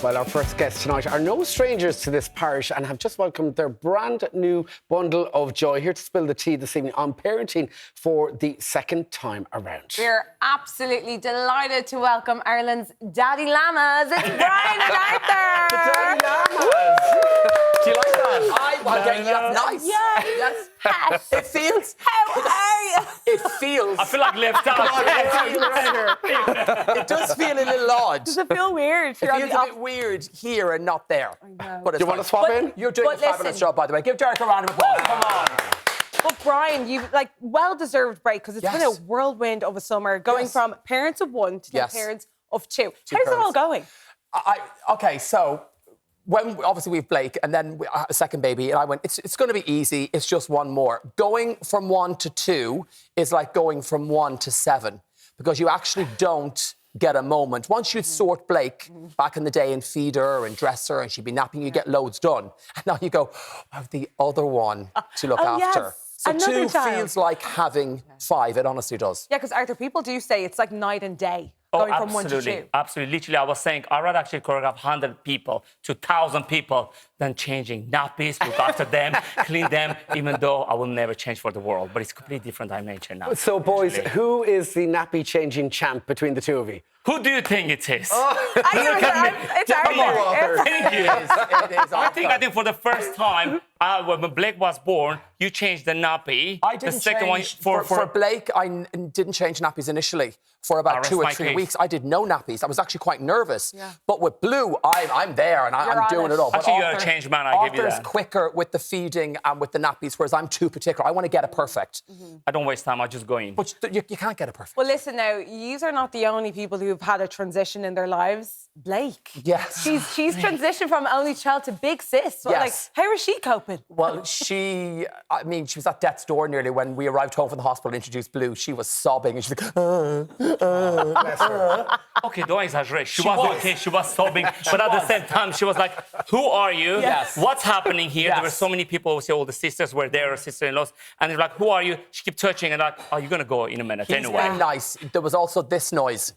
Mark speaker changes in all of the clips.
Speaker 1: Well, our first guests tonight are no strangers to this parish and have just welcomed their brand new bundle of joy, here to spill the tea this evening on parenting for the second time around.
Speaker 2: We're absolutely delighted to welcome Ireland's Daddy Llamas. It's Brian and Arthur.
Speaker 1: The Daddy Llamas. Do you like that?
Speaker 3: Nice.
Speaker 2: Yeah.
Speaker 3: Yes.
Speaker 2: Yes.
Speaker 3: It feels.
Speaker 2: How are you?
Speaker 3: It feels.
Speaker 4: I feel like left out.
Speaker 3: It does feel a little odd.
Speaker 2: Does it feel weird?
Speaker 3: It feels a bit weird here and not there.
Speaker 2: I know.
Speaker 3: But
Speaker 1: Do you want to swap in?
Speaker 3: You're doing a fabulous
Speaker 2: listen.
Speaker 3: job, by the way. Give Derek a round of applause. Come on.
Speaker 2: But Brian, you've well-deserved break because it's been a
Speaker 3: Yes.
Speaker 2: whirlwind of a summer, going
Speaker 3: Yes.
Speaker 2: from parents of one to
Speaker 3: Yes.
Speaker 2: parents of two. How's it all
Speaker 3: parents.
Speaker 2: going?
Speaker 3: Okay, so when obviously we have Blake and then we had a second baby, and I went, it's going to be easy. It's just one more. Going from 1 to 2 is like going from 1 to 7, because you actually don't get a moment. Once you sort Blake back in the day and feed her and dress her and she'd be napping, you get loads done. And now you go, I have the other one to look after.
Speaker 2: yes.
Speaker 3: So
Speaker 2: Another
Speaker 3: 2
Speaker 2: child.
Speaker 3: feels like having 5. It honestly does.
Speaker 2: Yeah, because Arthur, people do say it's like night and day, going from 1 to 2.
Speaker 4: Absolutely. Literally, I was saying I'd rather actually choreograph 100 people to 1,000 people than changing nappies, look after them, clean them, even though I will never change for the world. But it's a completely different dimension now.
Speaker 1: So, boys,
Speaker 4: Literally.
Speaker 1: who is the nappy-changing champ between the two of you?
Speaker 4: Who do you think it is?
Speaker 2: It's Arthur.
Speaker 4: Thank you.
Speaker 3: It is
Speaker 4: I think for the first time, when Blake was born, you changed the nappy.
Speaker 3: I didn't
Speaker 4: the second
Speaker 3: change,
Speaker 4: one
Speaker 3: for Blake, I didn't change nappies initially. For about
Speaker 4: rest
Speaker 3: 2 or
Speaker 4: my
Speaker 3: 3
Speaker 4: case.
Speaker 3: weeks, I did no nappies. I was actually quite nervous. But with Blue, I'm there and
Speaker 2: You're
Speaker 3: I'm
Speaker 2: on
Speaker 3: doing
Speaker 2: it.
Speaker 3: it all. But
Speaker 4: Actually, you're a changed man, I give you
Speaker 3: Arthur's
Speaker 4: that.
Speaker 3: quicker with the feeding and with the nappies, whereas I'm too particular. I want to get it perfect.
Speaker 4: I don't waste time. I just go in.
Speaker 3: But you can't get it perfect.
Speaker 2: Well, listen now, yous are not the only people who've had a transition in their lives. Blake.
Speaker 3: Yes.
Speaker 2: She's transitioned from only child to big sis. Well,
Speaker 3: Yes.
Speaker 2: how is she coping?
Speaker 3: Well, she was at death's door nearly when we arrived home from the hospital and introduced Blue. She was sobbing and she's like,
Speaker 4: Okay, don't exaggerate. She
Speaker 3: was.
Speaker 4: was okay. She was sobbing, but at the same time, she was like, "Who are you?
Speaker 3: Yes.
Speaker 4: What's happening here?" There were
Speaker 3: Yes.
Speaker 4: so many people who say all the sisters were there, or sister-in-laws, and they're like, "Who are you?" She kept touching, and like, "Oh, you're gonna go in a minute
Speaker 3: he's
Speaker 4: anyway."
Speaker 3: being nice. There was also this noise.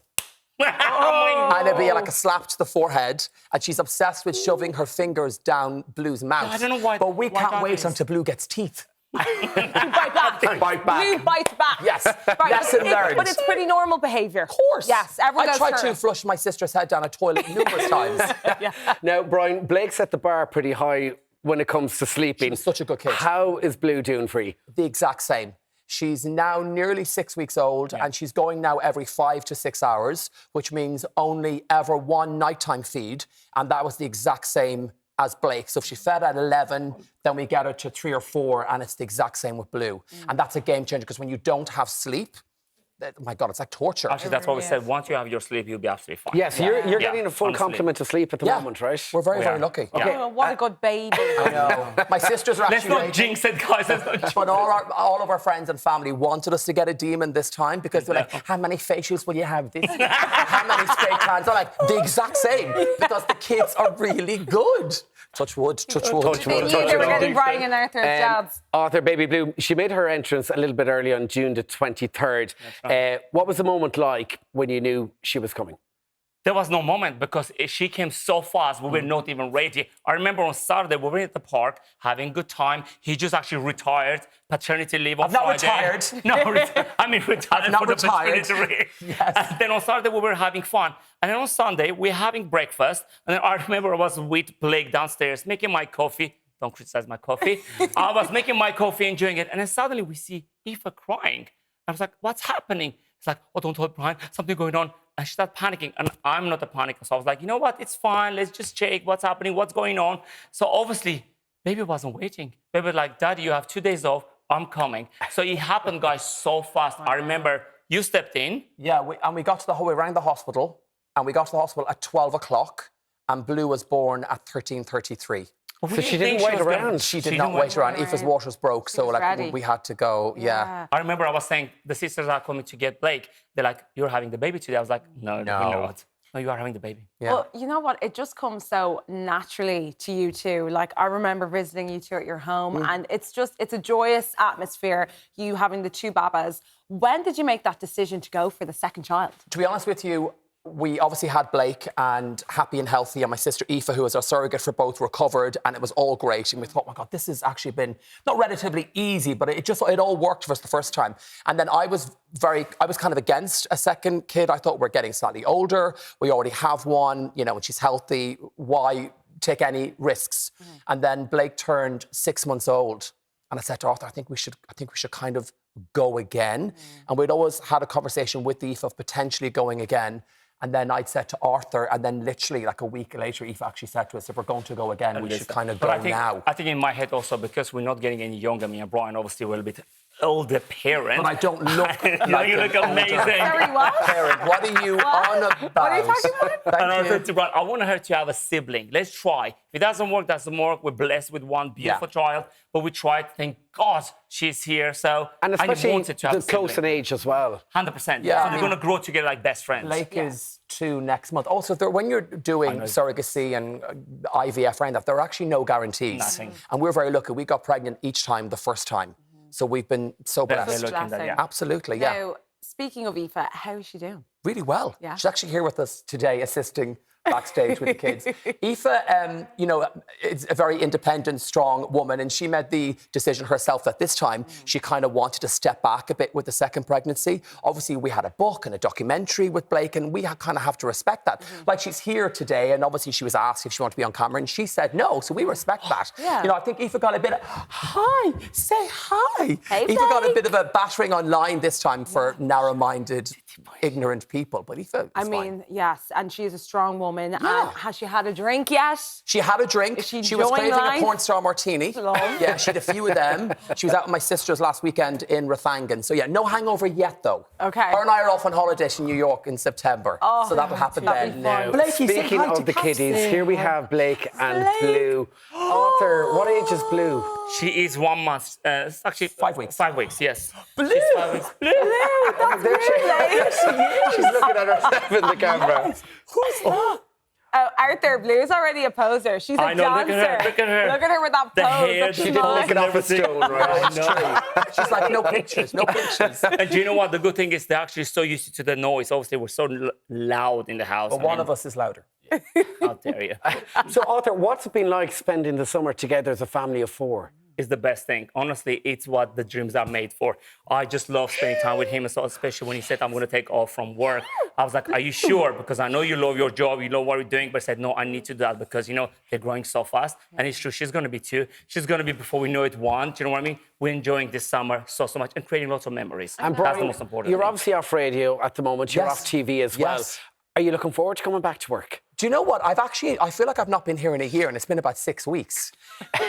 Speaker 4: Oh.
Speaker 3: And it'd be like a slap to the forehead. And she's obsessed with shoving her fingers down Blue's mouth.
Speaker 4: I don't know why-
Speaker 3: But we
Speaker 4: why
Speaker 3: can't
Speaker 4: that
Speaker 3: wait
Speaker 4: is.
Speaker 3: until Blue gets teeth.
Speaker 2: You bite back.
Speaker 3: Bite back.
Speaker 2: Blue bites back.
Speaker 3: Yes.
Speaker 2: Right.
Speaker 3: Lesson learned.
Speaker 2: But it's pretty normal behaviour.
Speaker 3: Of course.
Speaker 2: Yes, everyone
Speaker 3: I
Speaker 2: goes
Speaker 3: tried
Speaker 2: through
Speaker 3: to
Speaker 2: it.
Speaker 3: flush my sister's head down a toilet numerous times.
Speaker 1: Now, Brian, Blake set the bar pretty high when it comes to sleeping.
Speaker 3: She was such a good kid.
Speaker 1: How is Blue doing for you?
Speaker 3: The exact same. She's now nearly 6 weeks old and she's going now every 5 to 6 hours, which means only ever one nighttime feed. And that was the exact same as Blake. So if she fed at 11, then we get her to 3 or 4, and it's the exact same with Blue. And that's a game changer, because when you don't have sleep, my God, it's like torture.
Speaker 4: Actually, that's what we said. Once you have your sleep, you'll be absolutely fine.
Speaker 1: Yes, you're
Speaker 4: Yeah,
Speaker 1: getting a full
Speaker 4: honestly.
Speaker 1: complement of sleep at the moment, right?
Speaker 3: We're very,
Speaker 4: We
Speaker 3: very
Speaker 4: are.
Speaker 3: lucky.
Speaker 4: Yeah.
Speaker 2: Oh, what a good baby.
Speaker 3: I know. My sisters are
Speaker 4: Let's
Speaker 3: actually
Speaker 4: not
Speaker 3: raging.
Speaker 4: jinx it, guys. Let's not jinx
Speaker 3: But all of our friends and family wanted us to get a demon this time, because they're like, how many facials will you have this year? How many spray cans? I'm like, the exact same, because the kids are really good. Touch wood, touch wood.
Speaker 4: Touch
Speaker 2: They
Speaker 4: wood.
Speaker 2: knew they were getting Brian and Arthur jobs.
Speaker 1: Arthur, baby Blue, she made her entrance a little bit early on June the 23rd. What was the moment like when you knew she was coming?
Speaker 4: There was no moment, because she came so fast, we were not even ready. I remember on Saturday, we were at the park having a good time. He just actually retired, paternity leave on
Speaker 3: I've not
Speaker 4: Friday.
Speaker 3: retired.
Speaker 4: No, retired
Speaker 3: not
Speaker 4: for the
Speaker 3: retired.
Speaker 4: paternity leave.
Speaker 3: Yes.
Speaker 4: And then on Saturday, we were having fun. And then on Sunday, we're having breakfast. And then I remember I was with Blake downstairs, making my coffee. Don't criticize my coffee. I was making my coffee, enjoying it. And then suddenly we see Aoife crying. I was like, what's happening? It's like, oh, don't tell Brian, something going on. And she started panicking, and I'm not a panicker. So I was like, you know what? It's fine. Let's just check what's happening, what's going on. So obviously, baby wasn't waiting. Baby was like, Daddy, you have 2 days off. I'm coming. So it happened, guys, so fast. I remember you stepped in.
Speaker 3: Yeah, we rang the hospital, and we got to the hospital at 12 o'clock, and Blue was born at 13:33.
Speaker 1: So she didn't wait around.
Speaker 3: She did not wait around. Aoife's waters broke, so
Speaker 2: was
Speaker 3: like
Speaker 2: ready.
Speaker 3: we had to go. Yeah.
Speaker 4: I remember I was saying, the sisters are coming to get Blake. They're like, you're having the baby today. I was like, no, we're not. No, you are having the baby.
Speaker 3: Yeah.
Speaker 2: Well, you know what? It just comes so naturally to you two. Like, I remember visiting you two at your home, and it's a joyous atmosphere, you having the 2 babas. When did you make that decision to go for the second child?
Speaker 3: To be honest with you, we obviously had Blake and happy and healthy, and my sister Aoife, who was our surrogate for both, recovered, and it was all great. And we thought, oh my God, this has actually been not relatively easy, but it all worked for us the first time. And then I was kind of against a second kid. I thought we're getting slightly older. We already have one, you know, and she's healthy. Why take any risks? And then Blake turned 6 months old. And I said to Arthur, I think we should kind of go again. And we'd always had a conversation with Aoife of potentially going again. And then I'd said to Arthur, and then literally like a week later, Aoife actually said to us, if we're going to go again, we should kind of go now.
Speaker 4: I think in my head also, because we're not getting any younger, me and Brian, obviously we're a bit older parent.
Speaker 3: But I don't look
Speaker 4: no, you look amazing.
Speaker 2: Sorry, what?
Speaker 3: Parent, what are you on about?
Speaker 2: What are you talking about?
Speaker 4: And I said to Brian, I want her to have a sibling. Let's try. If it doesn't work, we're blessed with one beautiful child. But we tried. Thank God she's here. So
Speaker 1: And especially
Speaker 4: I wanted to have a
Speaker 1: close in
Speaker 4: sibling.
Speaker 1: age as well.
Speaker 4: 100%.
Speaker 3: Yeah.
Speaker 4: So they're going to grow together like best friends.
Speaker 3: Blake is 2 next month. Also, when you're doing surrogacy and IVF around that, there are actually no guarantees.
Speaker 4: Nothing.
Speaker 3: And we're very lucky. We got pregnant each time the first time. So we've been so
Speaker 4: They're
Speaker 3: blessed.
Speaker 4: looking at that, yeah.
Speaker 3: Absolutely, yeah.
Speaker 2: Now, speaking of Aoife, how is she doing?
Speaker 3: Really well.
Speaker 2: Yeah.
Speaker 3: She's actually here with us today, assisting backstage with the kids. Aoife, you know, is a very independent, strong woman, and she made the decision herself that this time she kind of wanted to step back a bit with the second pregnancy. Obviously, we had a book and a documentary with Blake, and we kind of have to respect that. Like, she's here today, and obviously she was asked if she wanted to be on camera, and she said no, so we respect that.
Speaker 2: Yeah.
Speaker 3: You know, I think Aoife got a bit of, hi, say hi.
Speaker 2: Hey,
Speaker 3: Aoife got a
Speaker 2: Blake.
Speaker 3: bit of a battering online this time for narrow-minded, ignorant people, but Aoife
Speaker 2: I mean, yes, and she is a strong woman. And has she had a drink yet?
Speaker 3: She had a drink.
Speaker 2: Is she
Speaker 3: She was
Speaker 2: enjoying
Speaker 3: craving
Speaker 2: life?
Speaker 3: a porn star martini.
Speaker 2: Love.
Speaker 3: Yeah, she had a few of them. She was out with my sisters last weekend in Rathangan. So yeah, no hangover yet though.
Speaker 2: Okay.
Speaker 3: Her and I are off on holiday to New York in September.
Speaker 2: Oh,
Speaker 3: so that'll happen
Speaker 2: that'll be
Speaker 3: then.
Speaker 2: fun.
Speaker 3: Blakey, say
Speaker 1: Speaking
Speaker 3: hi to
Speaker 1: of the
Speaker 3: Cassie.
Speaker 1: kiddies, here we have Blake and
Speaker 2: Blake.
Speaker 1: Blue. Arthur, what age is Blue?
Speaker 4: She is 1 month. It's actually
Speaker 3: 5 weeks.
Speaker 4: 5 weeks, yes.
Speaker 3: Blue.
Speaker 4: She's 5 weeks. Blue.
Speaker 2: That's really
Speaker 1: She's looking at herself in the camera.
Speaker 3: Who's that?
Speaker 2: Oh, Arthur, Blue's already a poser. She's a
Speaker 4: I know, look
Speaker 2: dancer.
Speaker 4: at her, look at her.
Speaker 2: Look at her with that
Speaker 4: The
Speaker 2: pose.
Speaker 4: hair,
Speaker 2: that
Speaker 4: she
Speaker 2: she's
Speaker 4: didn't
Speaker 2: on.
Speaker 4: look it off a stone,
Speaker 1: right?
Speaker 3: She's like, no pictures, no pictures.
Speaker 4: And do you know what? The good thing is they're actually so used to the noise. Obviously, we're so loud in the house.
Speaker 3: But one of us is louder.
Speaker 4: How dare you?
Speaker 1: So, Arthur, what's it been like spending the summer together as a family of 4?
Speaker 4: It's the best thing. Honestly, it's what the dreams are made for. I just love spending time with him, and so especially when he said, I'm going to take off from work. I was like, are you sure? Because I know you love your job, you love what you're doing. But I said, no, I need to do that because, you know, they're growing so fast. And it's true, she's going to be 2. She's going to be, before we know it, 1. Do you know what I mean? We're enjoying this summer so much and creating lots of memories.
Speaker 1: And
Speaker 4: That's
Speaker 1: Brian,
Speaker 4: the most important
Speaker 1: you're
Speaker 4: thing.
Speaker 1: obviously off radio at the moment. You're
Speaker 3: Yes.
Speaker 1: off TV as well.
Speaker 3: Yes.
Speaker 1: Are you looking forward to coming back to work?
Speaker 3: Do you know what? I feel like I've not been here in a year, and it's been about 6 weeks.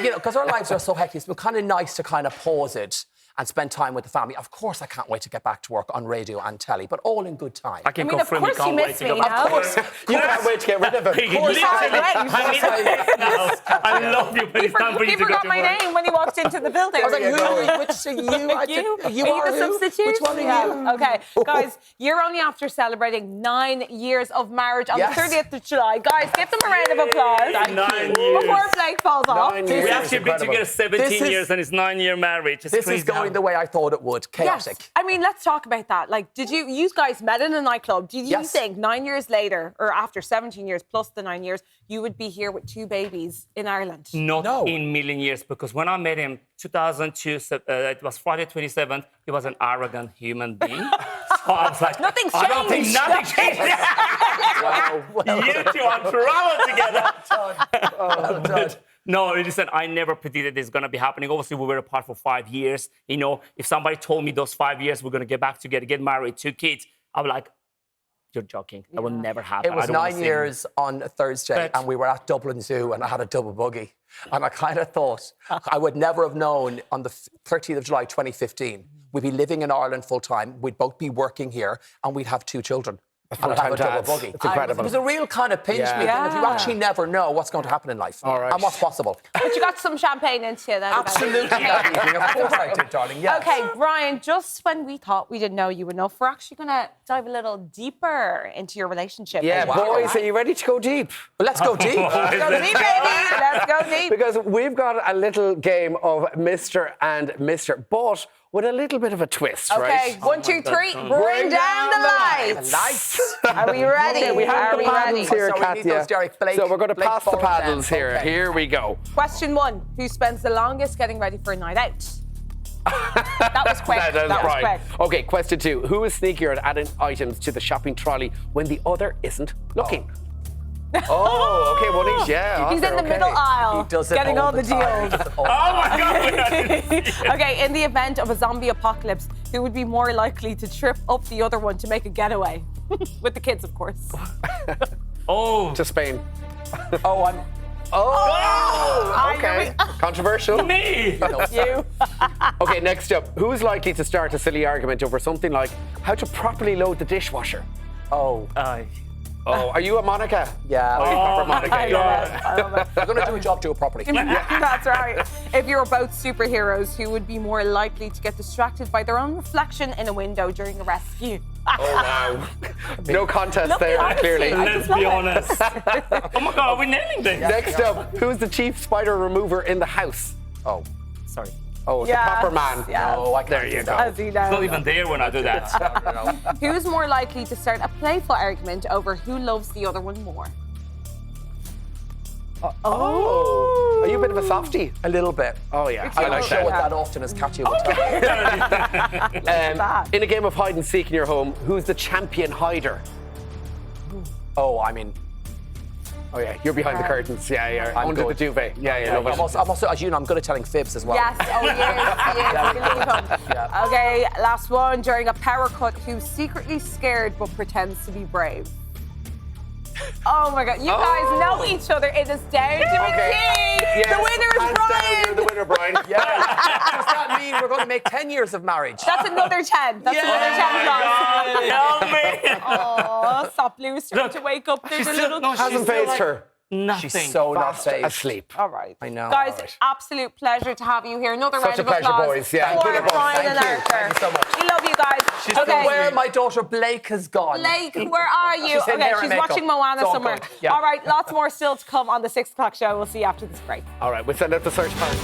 Speaker 3: You know, because our lives are so hectic. It's been kind of nice to kind of pause it and spend time with the family. Of course, I can't wait to get back to work on radio and telly, but all in good time.
Speaker 4: I can
Speaker 2: I mean, of
Speaker 4: confirm you
Speaker 2: course you
Speaker 4: can't wait
Speaker 2: miss
Speaker 4: to
Speaker 2: me
Speaker 4: go back
Speaker 2: now.
Speaker 4: to work.
Speaker 1: You can't wait to get rid of him.
Speaker 4: He literally-
Speaker 2: Right.
Speaker 4: I love you, but it's time for
Speaker 2: He
Speaker 4: you to go
Speaker 2: forgot
Speaker 4: to
Speaker 2: my
Speaker 4: work.
Speaker 2: name when he walked into the building.
Speaker 3: I was like, who are you? Which are you? I
Speaker 2: You?
Speaker 3: did- you
Speaker 2: are
Speaker 3: are
Speaker 2: the
Speaker 3: who?
Speaker 2: substitute?
Speaker 3: Which one are you?
Speaker 2: Okay, guys, you're only after celebrating 9 years of marriage on
Speaker 3: Yes.
Speaker 2: the 30th of July. Guys, give them a round of applause.
Speaker 4: 9 years.
Speaker 2: Before Blake falls off.
Speaker 1: 9
Speaker 4: We
Speaker 1: years.
Speaker 4: actually been
Speaker 1: Incredible.
Speaker 4: together 17
Speaker 3: This is-
Speaker 4: years and it's 9-year marriage. It's
Speaker 3: This
Speaker 4: crazy
Speaker 3: is going
Speaker 4: how-
Speaker 3: the way I thought it would. Chaotic.
Speaker 2: Yes. I mean, let's talk about that. Like, did you guys met in a nightclub? Did you
Speaker 3: Yes.
Speaker 2: think 9 years later, or after 17 years plus the 9 years, you would be here with 2 babies in Ireland?
Speaker 4: Not
Speaker 3: No.
Speaker 4: in a million years, because when I met him, 2002, it was Friday 27th, he was an arrogant human being. So I was like,
Speaker 2: Nothing's
Speaker 4: I don't think
Speaker 2: changed.
Speaker 4: nothing changed.
Speaker 3: Wow.
Speaker 4: You two are travel together.
Speaker 3: Well done.
Speaker 4: No, listen, I never predicted this is going to be happening. Obviously, we were apart for 5 years. You know, if somebody told me those 5 years we're going to get back together, get married, 2 kids, I'd be like, you're joking. That will never happen.
Speaker 3: It was
Speaker 4: I don't wanna
Speaker 3: 9
Speaker 4: see
Speaker 3: years on a Thursday,
Speaker 4: But-
Speaker 3: and we were at Dublin Zoo, and I had a double buggy. And I kind of thought I would never have known on the 30th of July 2015, we'd be living in Ireland full time, we'd both be working here, and we'd have 2 children. And I'd have a
Speaker 1: full-time
Speaker 3: double
Speaker 1: dads.
Speaker 3: buggy.
Speaker 1: It's incredible.
Speaker 3: It was a real kind of pinch me.
Speaker 1: Yeah.
Speaker 3: And you actually never know what's going to happen in life
Speaker 1: All right.
Speaker 3: and what's possible.
Speaker 2: But you got some champagne into you then.
Speaker 3: Absolutely that evening. Of course I did, darling. Yes.
Speaker 2: Okay, Brian, just when we thought we didn't know you enough, we're actually going to dive a little deeper into your relationship.
Speaker 1: Yeah,
Speaker 3: Wow.
Speaker 1: boys, are you ready to go deep?
Speaker 3: Well, let's go deep.
Speaker 2: Let's go deep, baby. Let's go deep.
Speaker 1: Because we've got a little game of Mr. and Mr. But with a little bit of a twist,
Speaker 2: Okay,
Speaker 1: right?
Speaker 2: 1, 2, 3.
Speaker 4: God.
Speaker 2: Bring down the
Speaker 3: The
Speaker 2: lights.
Speaker 3: lights.
Speaker 2: Are we ready?
Speaker 1: Okay, we have
Speaker 2: Are
Speaker 1: the
Speaker 2: we
Speaker 1: paddles
Speaker 2: ready?
Speaker 1: here,
Speaker 3: So we need
Speaker 1: Katya.
Speaker 3: those, Derek. Blake-
Speaker 1: so we're going to
Speaker 3: Blake
Speaker 1: pass the
Speaker 3: forward then.
Speaker 1: paddles here.
Speaker 3: Okay.
Speaker 1: Here we go.
Speaker 2: Question 1. Who spends the longest getting ready for a night out? That was quick.
Speaker 1: That is
Speaker 2: was
Speaker 1: right.
Speaker 2: quick.
Speaker 1: Okay, question 2. Who is sneakier at adding items to the shopping trolley when the other isn't looking? Oh, okay, well,
Speaker 2: He's in
Speaker 1: Arthur,
Speaker 2: the middle
Speaker 1: okay.
Speaker 2: aisle,
Speaker 3: He does it
Speaker 2: getting all the
Speaker 3: time.
Speaker 2: deals.
Speaker 4: Oh my God.
Speaker 2: Okay, in the event of a zombie apocalypse, who would be more likely to trip up the other one to make a getaway? With the kids, of course.
Speaker 4: Oh,
Speaker 1: To Spain.
Speaker 3: Oh, I'm.
Speaker 1: Oh, okay. Controversial.
Speaker 4: me.
Speaker 2: You.
Speaker 1: Okay, next up. Who's likely to start a silly argument over something like how to properly load the dishwasher?
Speaker 3: Oh,
Speaker 1: Oh, are you a Monica?
Speaker 3: yeah.
Speaker 1: Oh, you're proper Monica.
Speaker 2: I love it. I love it.
Speaker 3: I'm going to do a job, do it properly.
Speaker 2: That's right. If you were both superheroes, who would be more likely to get distracted by their own reflection in a window during a rescue?
Speaker 1: Oh, wow. No contest
Speaker 2: Lovely
Speaker 1: there,
Speaker 2: honesty.
Speaker 1: clearly.
Speaker 2: I
Speaker 4: Let's
Speaker 2: just
Speaker 4: be
Speaker 2: love it.
Speaker 4: honest. Oh my God, are we nailing this?
Speaker 1: Next up, who's the chief spider remover in the house?
Speaker 3: Oh,
Speaker 4: Sorry.
Speaker 1: Oh,
Speaker 2: Yes,
Speaker 1: the proper man.
Speaker 2: yes.
Speaker 3: no, I can't
Speaker 1: There
Speaker 3: do
Speaker 1: you
Speaker 3: that.
Speaker 1: go.
Speaker 2: As you
Speaker 4: It's not
Speaker 2: know.
Speaker 4: even there when I do that.
Speaker 3: No.
Speaker 2: Who's more likely to start a playful argument over who loves the other one more?
Speaker 1: Oh. Are you a bit of a softie?
Speaker 3: A little bit.
Speaker 1: Oh, yeah.
Speaker 3: I
Speaker 1: I
Speaker 3: don't
Speaker 1: like
Speaker 3: show it
Speaker 1: that.
Speaker 3: that often as Katya would tell you.
Speaker 2: That.
Speaker 1: In a game of hide and seek in your home, who's the champion hider?
Speaker 3: Oh, I mean,
Speaker 1: Oh, yeah, you're behind the curtains. Yeah, yeah.
Speaker 3: I'm
Speaker 1: Under
Speaker 3: good.
Speaker 1: the duvet. Yeah, yeah.
Speaker 3: I'm also, as you know, I'm good at telling fibs as well.
Speaker 2: Yes, oh yes, believe him.
Speaker 3: Yeah.
Speaker 2: Okay, last one. During a power cut, who's secretly scared but pretends to be brave? Oh my God, you guys know each other. It is down to a T.
Speaker 1: Yes,
Speaker 2: The winner is
Speaker 1: hands down,
Speaker 2: Brian.
Speaker 1: you're the winner, Brian.
Speaker 3: Yeah. Does that mean we're going to make 10 years of marriage?
Speaker 2: That's another 10. That's another 10 plus.
Speaker 4: Help me.
Speaker 2: Oh, stop, Lou. Starting to wake up. There's a little.
Speaker 1: Hasn't phased her.
Speaker 4: Nothing.
Speaker 3: She's so not
Speaker 1: Fast
Speaker 3: safe.
Speaker 1: asleep.
Speaker 2: All right.
Speaker 3: I know.
Speaker 2: Guys,
Speaker 3: All right.
Speaker 2: absolute pleasure to have you here. Another
Speaker 1: Such
Speaker 2: round
Speaker 1: a
Speaker 2: of
Speaker 1: pleasure,
Speaker 2: applause
Speaker 1: boys. Yeah,
Speaker 2: for
Speaker 1: good at both.
Speaker 2: Brian and
Speaker 3: Thank you.
Speaker 2: Arthur.
Speaker 3: Thank you so much.
Speaker 2: We love you guys.
Speaker 3: So where my daughter Blake has gone.
Speaker 2: Blake, where are you?
Speaker 3: She's in hair and
Speaker 2: she's
Speaker 3: makeup.
Speaker 2: watching Moana
Speaker 3: It's all
Speaker 2: somewhere.
Speaker 3: good. Yeah.
Speaker 2: All right, lots more still to come on the 6 o'clock show. We'll see you after this break.
Speaker 1: All right, we'll send out the search party.